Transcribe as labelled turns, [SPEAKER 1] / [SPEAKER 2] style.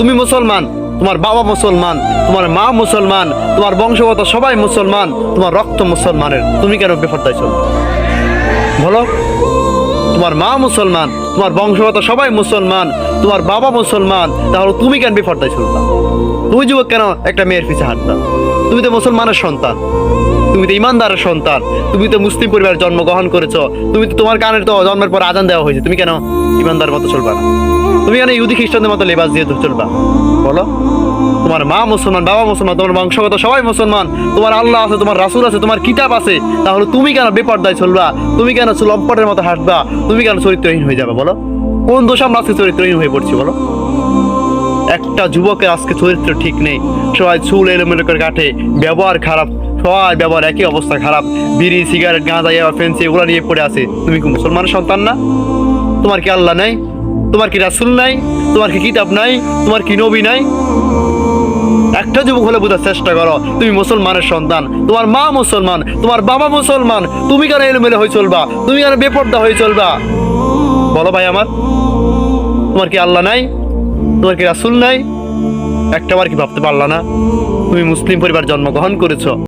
[SPEAKER 1] তুমি মুসলমান, তোমার বাবা মুসলমান, তোমার মা মুসলমান, তোমার বংশগত সবাই মুসলমান, তোমার রক্ত মুসলমানের, তুমি কেন বেপরদায় চলবে বলো? তোমার মা মুসলমান, তোমার বংশগত সবাই মুসলমান, তোমার বাবা মুসলমান, তাহলে তুমি কেন বেপরদায় চলবা? তুমি যুবক কেন একটা মেয়ের পিছে হাঁটবা? তুমি তো মুসলমানের সন্তান, তুমি তো ইমানদারের সন্তান, তুমি তো মুসলিম পরিবারে জন্মগ্রহণ করেছো, তুমি তো তোমার কানের তো জন্মের পর আজান দেওয়া হয়েছে, তুমি কেন ইমানদার মতো চলবা না? তুমি কেন ইহুদি খ্রিস্টানদের মতো লেবাস দিয়ে চলবা বলো? তোমার মা মুসলমান, বাবা মুসলমান, তোমার বংশগত সবাই মুসলমান, তোমার আল্লাহ আছে, তোমার রাসূল আছে, তোমার কিতাব আছে, তাহলে তুমি কেন বেপরদায় চলবা? তুমি কেন লম্পটের মতো হাঁটবা? তুমি কেন চরিত্রহীন হয়ে যাবে বলো? কোন দোষ আমরা আজকে চরিত্রহীন হয়ে পড়ছি বলো? একটা যুবকের আজকে চরিত্র ঠিক নেই, সবাই চুল এলোমেলো করে কাটে, ব্যবহার খারাপ, সবাই ব্যবহার একই অবস্থা খারাপ, বিড়ি সিগারেট গাঁজা ফেন্সি এগুলো নিয়ে পড়ে আছে। তুমি কি মুসলমানের সন্তান না? তোমার কি আল্লাহ নাই? তোমার কি রাসূল নাই? তোমার কি কিতাব নাই? তোমার কি নবী নাই? একটা যুবক হলে বোঝার চেষ্টা করো, তুমি মুসলমানের সন্তান, তোমার মা মুসলমান, তোমার বাবা মুসলমান, তুমি কেন এলোমেলো হয়ে চলবা? তুমি কেন বেপর্দা হয়ে চলবা বলো ভাই আমার? তোমার কি আল্লাহ নাই? তোমার কি রাসূল নাই? একটাবার কি ভাবতে পারলা না? তুমি মুসলিম পরিবার জন্মগ্রহণ করেছো।